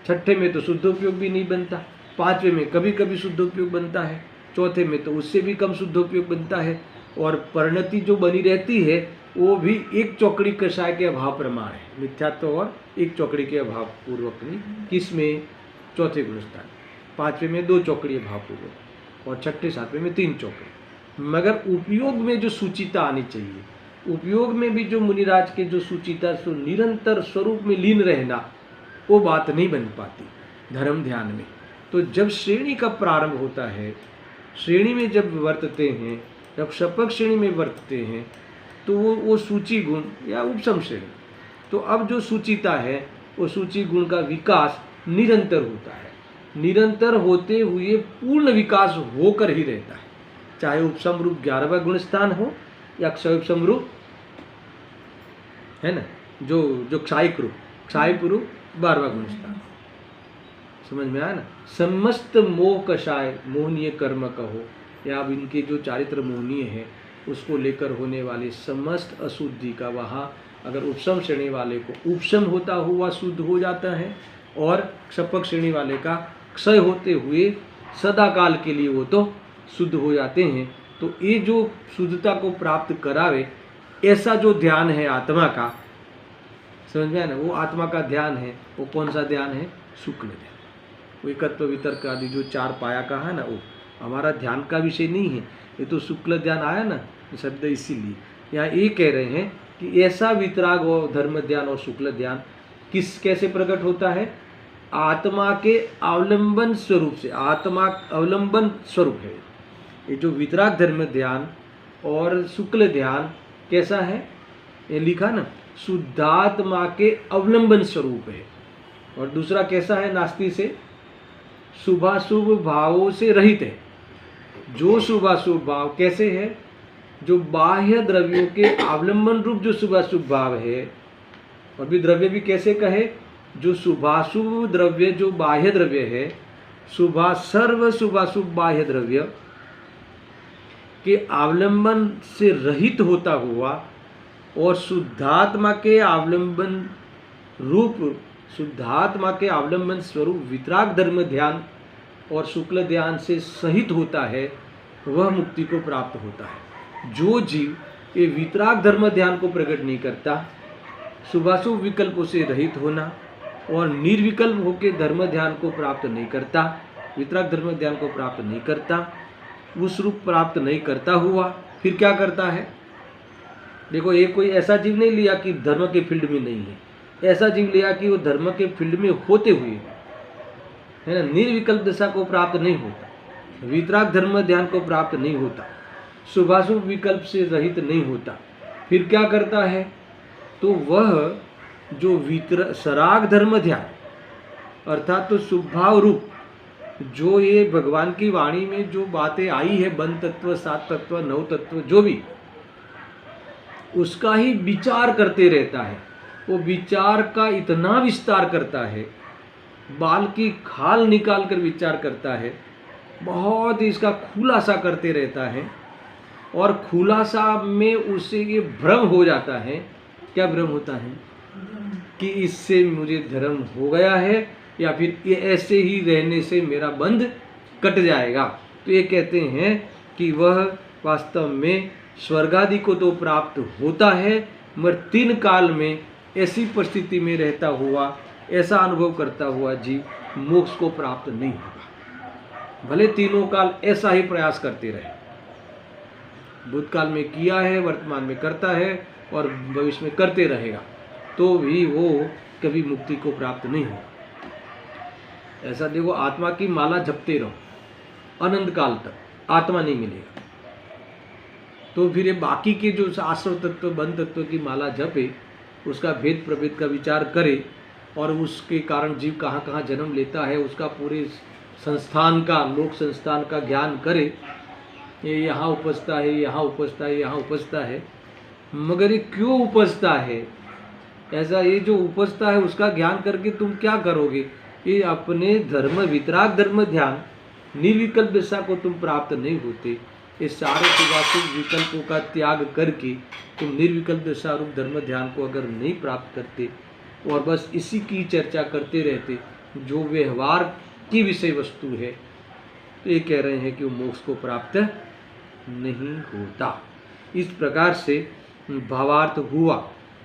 छठे में तो शुद्धोपयोग भी नहीं बनता, पांचवें में कभी कभी शुद्धोपयोग बनता है, चौथे में तो उससे भी कम शुद्धोपयोग बनता है, और परिणति जो बनी रहती है वो भी एक चौकड़ी कषाय के अभाव प्रमाण है, मिथ्यात्व और एक चौकड़ी के अभाव पूर्वक नहीं। किसमें? चौथे गुणस्थान। पांचवें में 2 चौकड़ी अभाव पूर्वक, और छठे, सातवें में 3 चौकड़ी। मगर उपयोग में जो सूचिता आनी चाहिए, उपयोग में भी जो मुनिराज के जो सूचिता, सो निरंतर स्वरूप में लीन रहना, वो बात नहीं बन पाती धर्म ध्यान में। तो जब श्रेणी का प्रारंभ होता है, श्रेणी में जब वर्तते हैं, जब शपथ श्रेणी में वर्तते हैं, तो वो सूची गुण या उपसम श्रेणी, तो अब जो सूचिता है वो सूची गुण का विकास निरंतर होता है, निरंतर होते हुए पूर्ण विकास होकर ही रहता है, चाहे उपसम रूप 11वां गुण स्थान हो या क्षय उपसम रूप, है ना, जो क्षायिक रूप, क्षायिक रूप 12वां गुण स्थान। समझ में आया ना? समस्त मोह कषाय, मोहनीय कर्म कहो, या अब इनके जो चारित्र मोहनीय है उसको लेकर होने वाली समस्त अशुद्धि का, वहाँ अगर उपसम श्रेणी वाले को उपशम होता हुआ शुद्ध हो जाता है, और क्षपक श्रेणी वाले का क्षय होते हुए सदा काल के लिए वो तो शुद्ध हो जाते हैं। तो ये जो शुद्धता को प्राप्त करावे, ऐसा जो ध्यान है आत्मा का, समझ में आया ना, वो आत्मा का ध्यान है। वो कौन सा ध्यान है? शुक्ल ध्यान। वो एकत्व वितर्क आदि जो 4 पाया कहा है ना, वो हमारा ध्यान का विषय नहीं है, ये तो शुक्ल ध्यान आया ना शब्द, इसीलिए यहाँ ये कह रहे हैं कि ऐसा वितराग और धर्म ध्यान और शुक्ल ध्यान कैसे प्रकट होता है? आत्मा के अवलंबन स्वरूप से, आत्मा अवलंबन स्वरूप है। ये जो वितराग धर्म ध्यान और शुक्ल ध्यान कैसा है, ये लिखा ना, शुद्धात्मा के अवलंबन स्वरूप है। और दूसरा कैसा है? नास्ति से, शुभाशुभ भावों से रहित है। जो शुभाशुभ भाव कैसे है? जो बाह्य द्रव्यों के अवलंबन रूप जो शुभाशुभ भाव है, और भी द्रव्य भी कैसे कहे? जो शुभाशुभ द्रव्य, जो बाह्य द्रव्य है, सर्व शुभाशुभ बाह्य द्रव्य के अवलंबन से रहित होता हुआ और शुद्धात्मा के अवलंबन स्वरूप वितराग धर्म ध्यान और शुक्ल ध्यान से सहित होता है, वह मुक्ति को प्राप्त होता है। जो जीव ये वितराग धर्म ध्यान को प्रकट नहीं करता, शुभाशुभ विकल्पों से रहित होना और निर्विकल्प होकर धर्म ध्यान को प्राप्त नहीं करता, वितराग धर्म ध्यान को प्राप्त नहीं करता, उस रूप प्राप्त नहीं करता हुआ फिर क्या करता है? देखो, ये कोई ऐसा जीव नहीं लिया कि धर्म के फील्ड में नहीं है, ऐसा जीव लिया कि वो धर्म के फील्ड में होते हुए है ना, निर्विकल्प दशा को प्राप्त नहीं होता, वितराग धर्म ध्यान को प्राप्त नहीं होता, शुभाशुभ विकल्प से रहित नहीं होता, फिर क्या करता है? तो वह जो सराग धर्म ध्यान अर्थात तो शुभभाव रूप जो ये भगवान की वाणी में जो बातें आई है, बन तत्व, सात तत्व, नौ तत्व, जो भी, उसका ही विचार करते रहता है। वो विचार का इतना विस्तार करता है, बाल की खाल निकाल कर विचार करता है, बहुत ही इसका खुलासा करते रहता है, और खुलासा में उसे ये भ्रम हो जाता है। क्या भ्रम होता है? कि इससे मुझे धर्म हो गया है, या फिर ये ऐसे ही रहने से मेरा बंध कट जाएगा। तो ये कहते हैं कि वह वास्तव में स्वर्ग आदि को तो प्राप्त होता है, मगर 3 काल में ऐसी परिस्थिति में रहता हुआ, ऐसा अनुभव करता हुआ जीव मोक्ष को प्राप्त नहीं होगा। भले 3 काल ऐसा ही प्रयास करते रहे, भूतकाल में किया है, वर्तमान में करता है और भविष्य में करते रहेगा, तो भी वो कभी मुक्ति को प्राप्त नहीं होगा। ऐसा देखो, आत्मा की माला जपते रहो अनंत काल तक, आत्मा नहीं मिलेगा। तो फिर ये बाकी के जो आश्रव तत्व, बंध तत्व की माला जपे, उसका भेद प्रभेद का विचार करे, और उसके कारण जीव कहाँ कहाँ जन्म लेता है उसका पूरे संस्थान का, लोक संस्थान का ज्ञान करे। ये यहाँ उपजता है, यहाँ उपजता है, यहाँ उपजता है, मगर ये क्यों उपजता है? ऐसा ये जो उपजता है उसका ज्ञान करके तुम क्या करोगे? ये अपने धर्म, वितराग धर्म ध्यान, निर्विकल्प दशा को तुम प्राप्त नहीं होते। ये सारे शुभाशुभ विकल्पों का त्याग करके तुम निर्विकल्प दशा रूप धर्म ध्यान को अगर नहीं प्राप्त करते और बस इसी की चर्चा करते रहते जो व्यवहार की विषय वस्तु है, तो ये कह रहे हैं कि वो मोक्ष को प्राप्त नहीं होता। इस प्रकार से भावार्थ हुआ।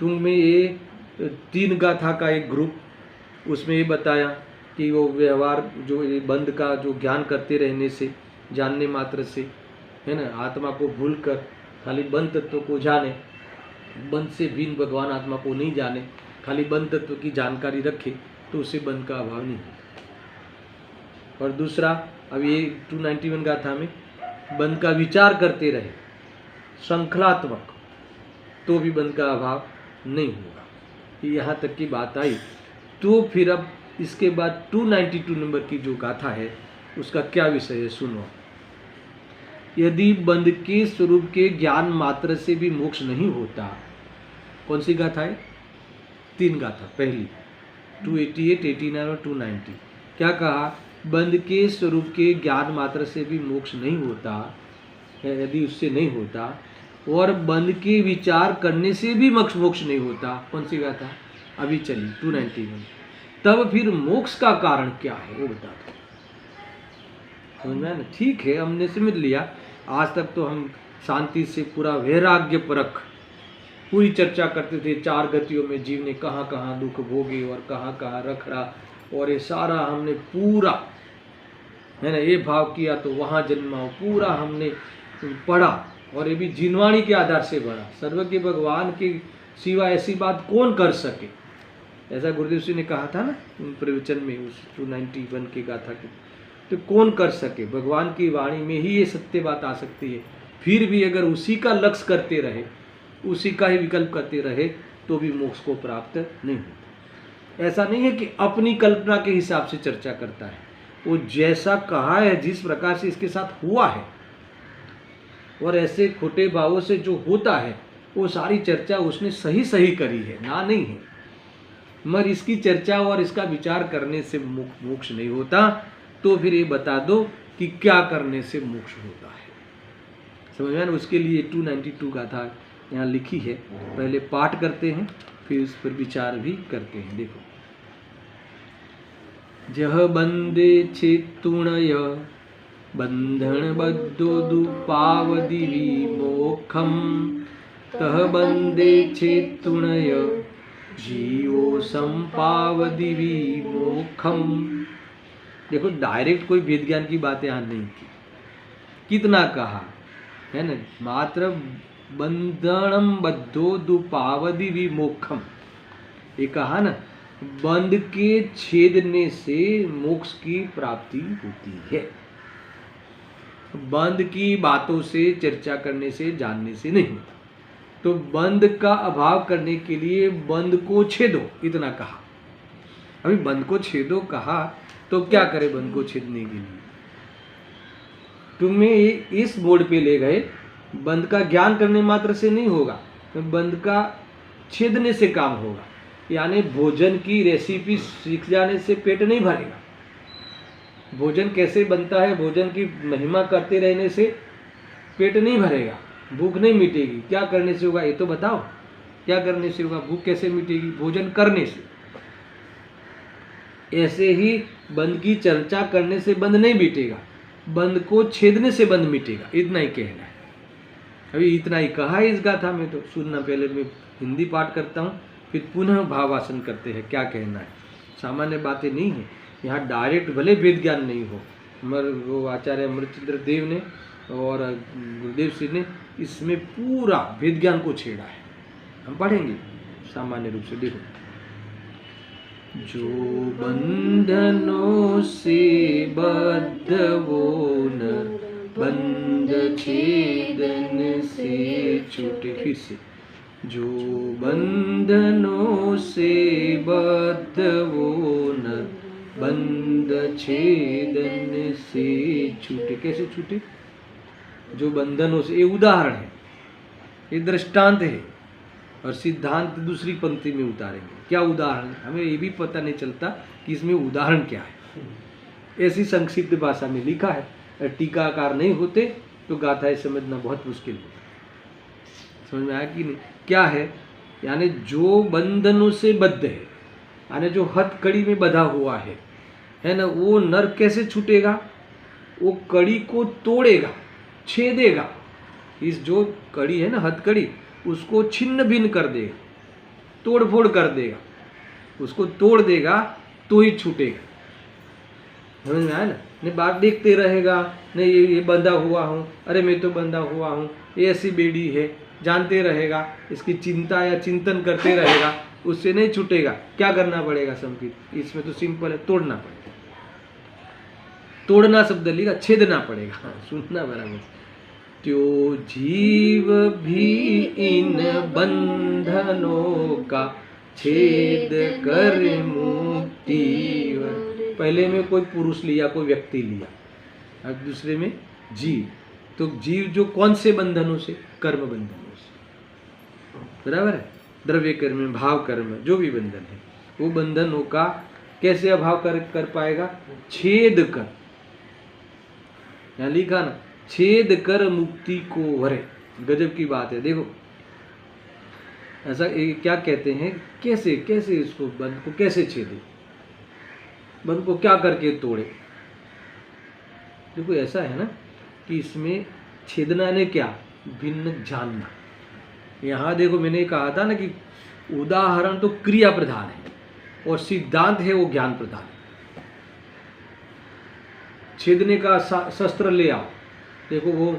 तुमने ये 3 गाथा का एक ग्रुप, उसमें ये बताया कि वो व्यवहार जो ये बंध का जो ज्ञान करते रहने से, जानने मात्र से, है ना, आत्मा को भूलकर खाली बंध तत्व को जाने, बंध से भिन्न भगवान आत्मा को नहीं जाने, खाली बंध तत्व की जानकारी रखे, तो उससे बंध का अभाव नहीं होता। और दूसरा, अब ये 291 गाथा में बंध का विचार करते रहे श्रृंखलात्मक, तो भी बंध का अभाव नहीं होगा। यहाँ तक की बात आई। तो फिर अब इसके बाद 292 नंबर की जो गाथा है उसका क्या विषय है, सुनो। यदि बंध के स्वरूप के ज्ञान मात्र से भी मोक्ष नहीं होता, कौन सी गाथा है? 3 गाथा। पहली 288, 89 और 290। क्या कहा? बंध के स्वरूप के ज्ञान मात्र से भी मोक्ष नहीं होता, यदि उससे नहीं होता, और बंध के विचार करने से भी मोक्ष नहीं होता। कौन सी गाथा? अभी चली 291। तब फिर मोक्ष का कारण क्या है वो बता दो। समझ में ना? ठीक है, हमने समझ लिया। आज तक तो हम शांति से पूरा वैराग्य परख पूरी चर्चा करते थे। 4 गतियों में जीव ने कहाँ कहाँ दुख भोगे और कहाँ कहाँ रख रहा, और ये सारा हमने पूरा, है ना, ये भाव किया तो वहाँ जन्मा, पूरा हमने पढ़ा, और ये भी जिनवाणी के आधार से पढ़ा। सर्वज्ञ भगवान के सिवा ऐसी बात कौन कर सके, ऐसा गुरुदेव जी ने कहा था ना प्रवचन में, उस 291 की गाथा के। तो कौन कर सके? भगवान की वाणी में ही ये सत्य बात आ सकती है। फिर भी अगर उसी का लक्ष्य करते रहे, उसी का ही विकल्प करते रहे, तो भी मोक्ष को प्राप्त नहीं होता। ऐसा नहीं है कि अपनी कल्पना के हिसाब से चर्चा करता है, वो जैसा कहा है, जिस प्रकार से इसके साथ हुआ है, और ऐसे खोटे भावों से जो होता है, वो सारी चर्चा उसने सही सही करी है, ना नहीं है। मगर इसकी चर्चा और इसका विचार करने से मोक्ष नहीं होता। तो फिर ये बता दो कि क्या करने से मोक्ष होता है। समझ में? उसके लिए 292 गाथा यहाँ लिखी है, पहले पाठ करते हैं फिर उस पर विचार भी करते हैं। देखो, जह बंदे चेतुणय बंधन बद्धो दुपावदि विमोखम, तह बंदे चेतुणय जीवो संपावदि विमोखम। देखो, डायरेक्ट कोई वेद ज्ञान की बात यहाँ नहीं की, कितना कहा है ना, मात्र बंधनम बद्धो दुपावदि विमोखम, ये कहा ना, बंध के छेदने से मोक्ष की प्राप्ति होती है। बंध की बातों से, चर्चा करने से, जानने से नहीं। तो बंध का अभाव करने के लिए बंध को छेदो, इतना कहा। अभी बंध को छेदो कहा तो क्या करे बंध को छेदने के लिए? तुम्हें इस बोर्ड पे ले गए, बंध का ज्ञान करने मात्र से नहीं होगा, बंध का छेदने से काम होगा। यानी भोजन की रेसिपी सीख जाने से पेट नहीं भरेगा। भोजन कैसे बनता है, भोजन की महिमा करते रहने से पेट नहीं भरेगा, भूख नहीं मिटेगी। क्या करने से होगा ये तो बताओ, क्या करने से होगा? भूख कैसे मिटेगी? भोजन करने से। ऐसे ही बंध की चर्चा करने से बंध नहीं मिटेगा, बंध को छेदने से बंध मिटेगा, इतना ही कहना है। अभी इतना ही कहा है इस गाथा में, तो सुनना। पहले मैं हिंदी पाठ करता हूँ, फिर पुनः भावासन करते हैं क्या कहना है। सामान्य बातें नहीं है यहाँ, डायरेक्ट भले वेद ज्ञान नहीं हो, मगर वो आचार्य अमृतचंद्र देव ने और गुरुदेव श्री ने इसमें पूरा वेद ज्ञान को छेड़ा है। हम पढ़ेंगे सामान्य रूप से। देखो, जो बंधनों से बद्ध वो नर बंध छेदन से छूटे। फिर से, जो बंधनों से बद्ध वो नर बंध छेदन से छूटे। कैसे छूटे? जो बंधनों से, ये उदाहरण है, ये दृष्टांत है, और सिद्धांत दूसरी पंक्ति में उतारेंगे। क्या उदाहरण? हमें ये भी पता नहीं चलता कि इसमें उदाहरण क्या है। ऐसी संक्षिप्त भाषा में लिखा है, टीकाकार नहीं होते तो गाथाएं समझना बहुत मुश्किल होता। समझ में आया कि नहीं? क्या है? यानी जो बंधनों से बद्ध है, यानी जो हथकड़ी में बंधा हुआ है ना, वो नर कैसे छूटेगा? वो कड़ी को तोड़ेगा, छेदेगा। इस जो कड़ी है ना, हथकड़ी, उसको छिन्न भिन्न कर देगा, तोड़ फोड़ कर देगा, उसको तोड़ देगा तो ही छूटेगा। समझ में आया ना? नहीं बात देखते रहेगा, नहीं ये बंधा हुआ हूँ, अरे मैं तो बंधा हुआ हूँ, ये ऐसी बेड़ी है, जानते रहेगा, इसकी चिंता या चिंतन करते रहेगा, उससे नहीं छूटेगा। क्या करना पड़ेगा संकित? इसमें तो सिंपल है, तोड़ना पड़ेगा। तोड़ना शब्द लिखा, छेदना पड़ेगा। सुनना बराबर। त्यो जीव भी इन बंधनों का छेद कर मुक्ति। पहले में कोई पुरुष लिया, कोई व्यक्ति लिया, अब दूसरे में जीव। तो जीव जो कौन से बंधनों से? कर्म बंधनों से, बराबर है। द्रव्य कर्म, भाव कर्म, जो भी बंधन है, वो बंधनों का कैसे अभाव कर पाएगा? छेद कर। यहाँ लिखा ना, छेद कर मुक्ति को वरे। गजब की बात है। देखो, ऐसा क्या कहते हैं, कैसे कैसे इसको बंध को कैसे छेदे, बंध को क्या करके तोड़े? देखो, ऐसा है ना कि इसमें छेदना ने क्या, भिन्न जानना। यहाँ देखो, मैंने कहा था ना कि उदाहरण तो क्रिया प्रधान है और सिद्धांत है वो ज्ञान प्रधान है। छेदने का शस्त्र ले आओ। देखो, वो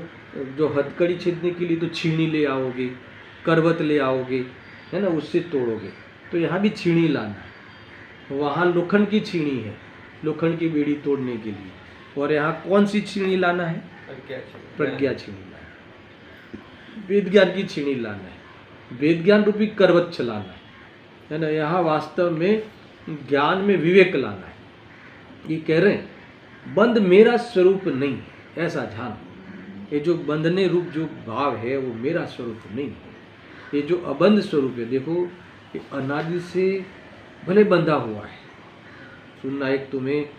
जो हथकड़ी छेदने के लिए तो छीनी ले आओगे, करवत ले आओगे, है ना, उससे तोड़ोगे। तो यहाँ भी छीनी लाना है। वहाँ लोखंड की छीनी है, लोखंड की बेड़ी तोड़ने के लिए। और यहाँ कौन सी छीनी लाना है? प्रज्ञा छीनी लाना है, वेद ज्ञान की छीनी लाना है, वेद ज्ञान रूपी करवत चलाना है ना। यहाँ वास्तव में ज्ञान में विवेक लाना है। ये कह रहे हैं बंध मेरा स्वरूप नहीं है, ऐसा ध्यान। ये जो बंधने रूप जो भाव है वो मेरा स्वरूप नहीं है, ये जो अबंध स्वरूप है। देखो, ये अनादि से भले बंधा हुआ है। सुनना, एक तुम्हें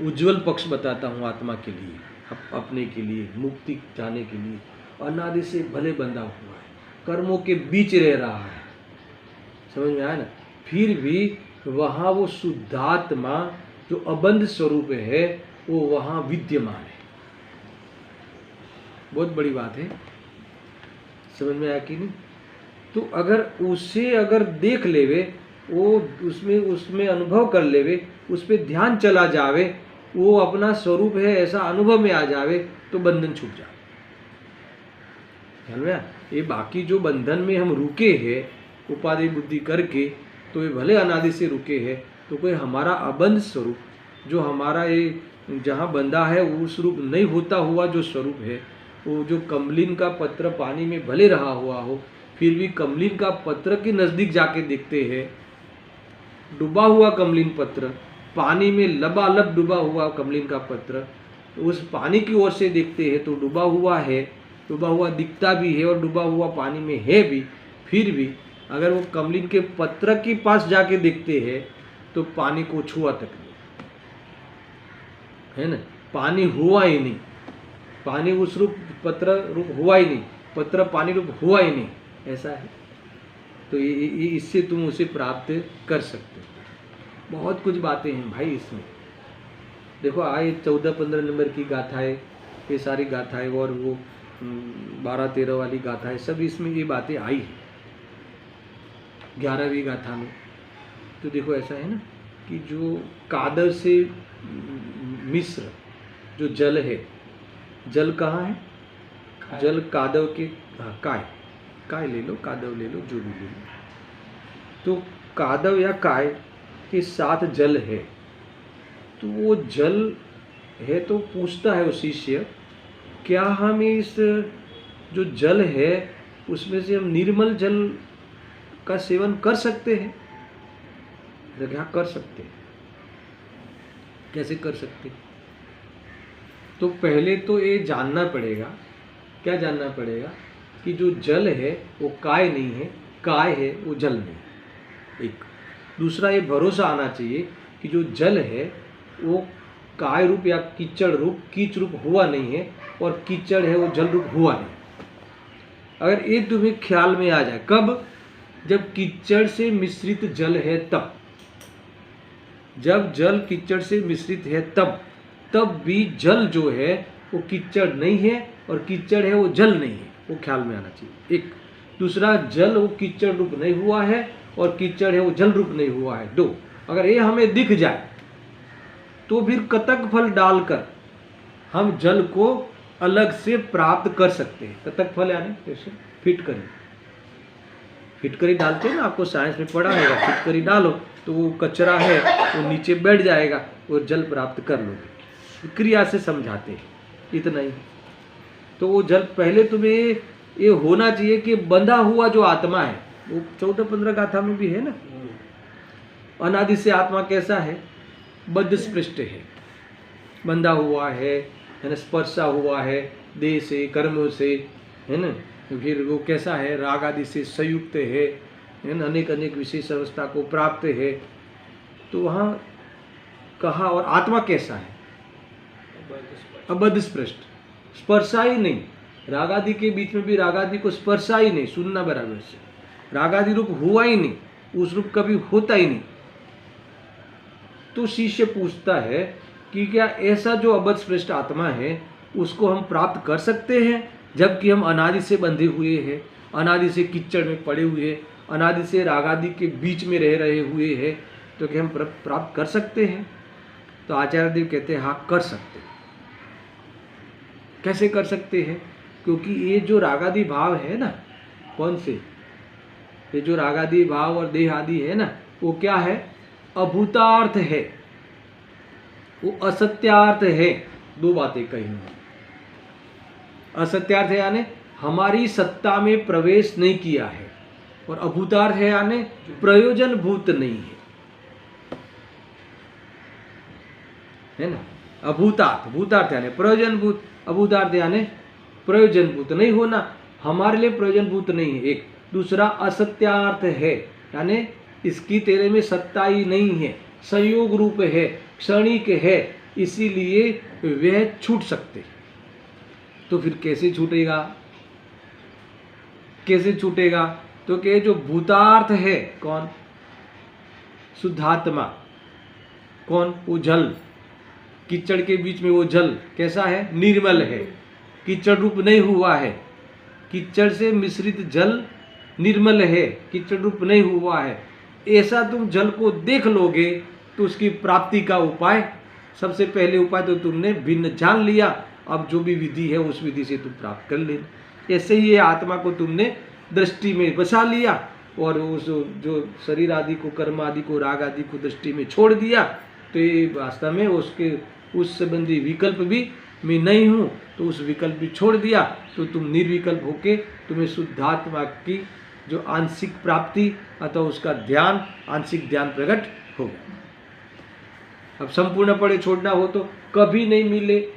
उज्जवल पक्ष बताता हूँ आत्मा के लिए, अपने के लिए, मुक्ति जाने के लिए। अनादि से भले बंधा हुआ है, कर्मों के बीच रह रहा है, समझ में आया ना, फिर भी वहाँ वो शुद्धात्मा जो अबंध स्वरूप है वो वहाँ विद्यमान है। बहुत बड़ी बात है, समझ में आया कि नहीं? तो अगर उसे अगर देख लेवे, वो उसमें अनुभव कर लेवे, उस पर ध्यान चला जावे, वो अपना स्वरूप है ऐसा अनुभव में आ जावे, तो बंधन छूट जाए। ध्यान में ये बाकी जो बंधन में हम रुके हैं उपाधि बुद्धि करके, तो ये भले अनादि से रुके हैं, तो कोई हमारा अबंध स्वरूप जो हमारा ये जहाँ बंधा है उस रूप नहीं होता हुआ जो स्वरूप है, वो जो कमलिन का पत्र पानी में भले रहा हुआ हो, फिर भी कमलिन का पत्र के नज़दीक जाके देखते हैं, डूबा हुआ कमलिन पत्र पानी में लबालब डूबा हुआ कमलिन का पत्र, उस पानी की ओर से देखते हैं तो डूबा हुआ है, डूबा हुआ दिखता भी है और डूबा हुआ पानी में है भी, फिर भी अगर वो कमलिन के पत्र के पास जाके देखते हैं तो पानी को छुआ तक नहीं, है ना, पानी हुआ ही नहीं, पानी उस रूप पत्र रूप हुआ ही नहीं, पत्र पानी रूप हुआ ही नहीं, ऐसा है। तो ये इससे तुम उसे प्राप्त कर सकते हो। बहुत कुछ बातें हैं भाई इसमें। देखो आए 14-15 नंबर की गाथाएं, ये सारी गाथाएं और वो 12-13 वाली गाथाएं, सब इसमें ये बातें आई है। 11वीं गाथा में तो देखो ऐसा है ना कि जो कादव से मिश्र जो जल है, जल कहाँ है? जल कादव के, हाँ काय ले लो, कादव ले लो, जो भी ले लो, तो कादव या काय के साथ जल है, तो वो जल है तो पूछता है वो शिष्य, क्या हम इस जो जल है उसमें से हम निर्मल जल का सेवन कर सकते हैं? क्या कर सकते हैं? कैसे कर सकते हैं? तो पहले तो ये जानना पड़ेगा, क्या जानना पड़ेगा कि जो जल है वो काय नहीं है, काय है वो जल नहीं। एक दूसरा ये भरोसा आना चाहिए कि जो जल है वो काय रूप या कीचड़ रूप, कीच रूप हुआ नहीं है, और कीचड़ है वो जल रूप हुआ नहीं। अगर ये तुम्हें ख्याल में आ जाए, कब? जब कीचड़ से मिश्रित जल है तब, जब जल कीचड़ से मिश्रित है तब भी जल जो है वो कीचड़ नहीं है और कीचड़ है वो जल नहीं है, वो ख्याल में आना चाहिए। एक दूसरा, जल वो कीचड़ रूप नहीं हुआ है और कीचड़ है वो जल रूप नहीं हुआ है। दो, अगर ये हमें दिख जाए तो फिर कतक फल डालकर हम जल को अलग से प्राप्त कर सकते हैं। कतक फल यानी कैसे? फिटकरी डालते हैं ना, आपको साइंस में पढ़ा होगा, फिटकरी डालो तो वो कचरा है वो नीचे बैठ जाएगा, वो जल प्राप्त कर लोगे। क्रिया से समझाते हैं, इतना ही। तो वो जल पहले तुम्हें ये होना चाहिए कि बंधा हुआ जो आत्मा है, वो 14-15 गाथा में भी है ना, अनादि से आत्मा कैसा है? बद्ध स्पृष्ट है, बंधा हुआ है ना, स्पर्शा हुआ है देह से, कर्मों से, है ना। फिर वो कैसा है? राग आदि से संयुक्त है ना, अनेक विशेष अवस्था को प्राप्त है। तो वहाँ कहा, और आत्मा कैसा है? अबद्ध स्पृष्ट, स्पर्शा ही नहीं, रागादि के बीच में भी रागादि को स्पर्शा ही नहीं, सुनना बराबर से, रागादि रूप हुआ ही नहीं, उस रूप कभी होता ही नहीं। तो शिष्य पूछता है कि क्या ऐसा जो अबद्ध स्पृष्ट आत्मा है उसको हम प्राप्त कर सकते हैं, जबकि हम अनादि से बंधे हुए हैं, अनादि से कीचड़ में पड़े हुए, अनादि से रागादि के बीच में रह रहे हुए हैं, तो क्या हम प्राप्त कर सकते हैं? तो आचार्य देव कहते हैं हाँ, कर सकते हैं। कैसे कर सकते हैं? क्योंकि ये जो रागादि भाव है ना, कौन से? ये जो रागादि भाव और देह आदि है ना, वो क्या है? अभूतार्थ है, वो असत्यार्थ है। दो बातें कही हैं। असत्यार्थ है यानी हमारी सत्ता में प्रवेश नहीं किया है, और अभूतार्थ है यानी प्रयोजन भूत नहीं है ना। अभूतार्थ, भूतार्थ यानी प्रयोजन भूत, अभूतार्थ यानी प्रयोजन भूत नहीं होना, हमारे लिए प्रयोजन भूत नहीं है। एक दूसरा असत्यार्थ है यानी इसकी तेरे में सत्ता ही नहीं है, संयोग रूप है, क्षणिक है, इसीलिए वह छूट सकते। तो फिर कैसे छूटेगा? कैसे छूटेगा? तो कि जो भूतार्थ है कौन? शुद्धात्मा। कौन? वो जल, कीचड़ के बीच में वो जल कैसा है? निर्मल है, कीचड़ रूप नहीं हुआ है। कीचड़ से मिश्रित जल निर्मल है, कीचड़ रूप नहीं हुआ है। ऐसा तुम जल को देख लोगे तो उसकी प्राप्ति का उपाय, सबसे पहले उपाय तो तुमने भिन्न जान लिया। अब जो भी विधि है उस विधि से तुम प्राप्त कर लेना। ऐसे ही ये आत्मा को तुमने दृष्टि में बसा लिया और उस जो शरीर आदि को, कर्म आदि को, राग आदि को दृष्टि में छोड़ दिया, तो ये वास्तव में उसके उस संबंधी विकल्प भी मैं नहीं हूँ, तो उस विकल्प भी छोड़ दिया, तो तुम निर्विकल्प होके तुम्हें शुद्धात्मा की जो आंशिक प्राप्ति अथवा उसका ध्यान, आंशिक ध्यान प्रकट हो गया। अब संपूर्ण पड़े छोड़ना हो तो कभी नहीं मिले,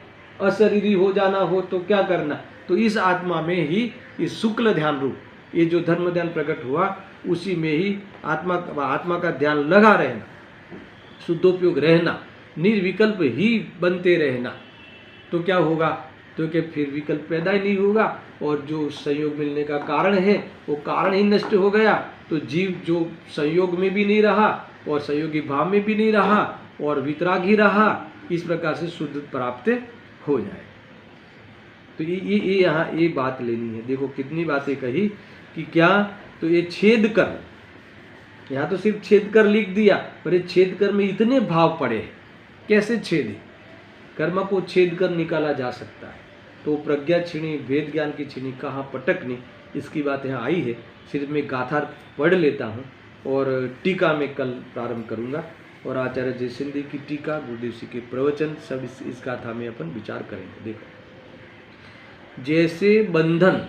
अशरीरी हो जाना हो तो क्या करना? तो इस आत्मा में ही, इस शुक्ल ध्यान रूप ये जो धर्म ध्यान प्रकट हुआ, उसी में ही आत्मा का ध्यान लगा रहना, शुद्धोपयोग रहना, निर्विकल्प ही बनते रहना। तो क्या होगा? तो कि फिर विकल्प पैदा ही नहीं होगा और जो संयोग मिलने का कारण है वो कारण ही नष्ट हो गया। तो जीव जो संयोग में भी नहीं रहा और संयोगी भाव में भी नहीं रहा और वितराग ही रहा, इस प्रकार से शुद्ध प्राप्त हो जाए। तो ये यहाँ ये बात लेनी है। देखो कितनी बातें कही कि क्या, तो ये छेद कर, यहाँ तो सिर्फ छेद कर लिख दिया, पर ये छेद कर में इतने भाव पड़े हैं। कैसे छेद? कर्म को छेद कर निकाला जा सकता है। तो प्रज्ञा छिणी, वेद ज्ञान की छिणी कहाँ पटकनी, इसकी बात यहाँ आई है। सिर्फ मैं गाथा पढ़ लेता हूँ और टीका में कल प्रारंभ करूँगा और आचार्य जयसिंह की टीका, गुरुदेव जी के प्रवचन, सब इस गाथा में अपन विचार करेंगे। देखो, जैसे बंधन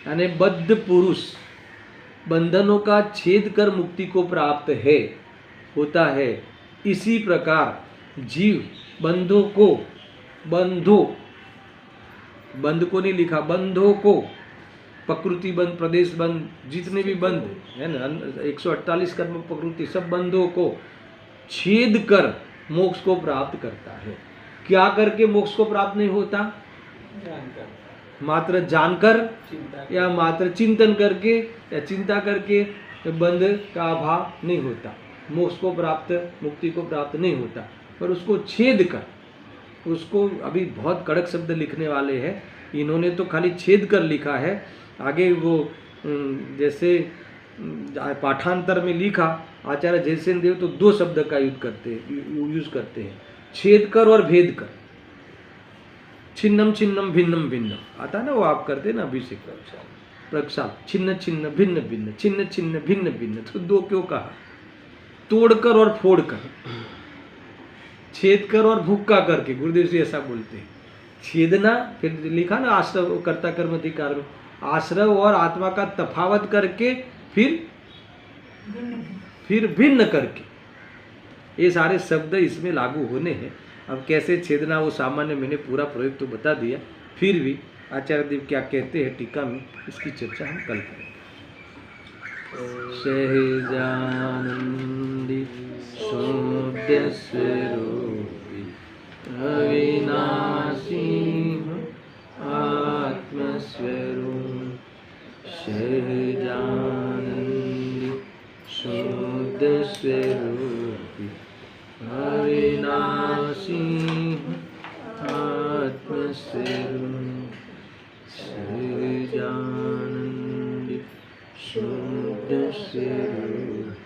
यानी बद्ध पुरुष बंधनों का छेद कर मुक्ति को प्राप्त है होता है, इसी प्रकार जीव बंधों को, बंध को नहीं लिखा, बंधों को, प्रकृति बंध, प्रदेश बंध, जितने भी बंध है ना, 148 कर्म प्रकृति, सब बंधों को छेद कर मोक्ष को प्राप्त करता है। क्या करके मोक्ष को प्राप्त नहीं होता? मात्र जानकर या मात्र चिंतन करके या चिंता करके बंध का अभाव नहीं होता, मोक्ष को प्राप्त, मुक्ति को प्राप्त नहीं होता। पर उसको छेद कर, उसको अभी बहुत कड़क शब्द लिखने वाले हैं, इन्होंने तो खाली छेद कर लिखा है। आगे वो जैसे पाठांतर में लिखा आचार्य जयसेन देव, तो दो शब्द का यूज करते हैं, छेद कर और भेद कर। छिन्नम छिन्नम भिन्नम भिन्नम आता ना, वो आप करते ना अभिषेक प्रक्षाल, छिन्न छिन्न भिन्न भिन्न, छिन्न छिन्न भिन्न भिन्न, तो दो क्यों कहा? तोड़कर और फोड़कर, छेद कर और भुक्का करके, गुरुदेव जी ऐसा बोलते हैं। छेदना, फिर लिखा ना आश्रव कर्ता कर्म अधिकार में, आश्रव और आत्मा का तफावत करके फिर भिन्न करके, ये सारे शब्द इसमें लागू होने हैं। अब कैसे छेदना वो सामान्य मैंने पूरा प्रयोग तो बता दिया, फिर भी आचार्य देव क्या कहते हैं टीका में, इसकी चर्चा हम कल करेंगे। सहजानंदी शुद्ध स्वरूपी अविनाशी आत्मस्वरूप, सहजानंदी शुद्ध स्वरूपी अविनाशी आत्मस्वरूप, सहजानंदी शुद्ध स्वरूप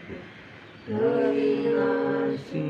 अविनाशी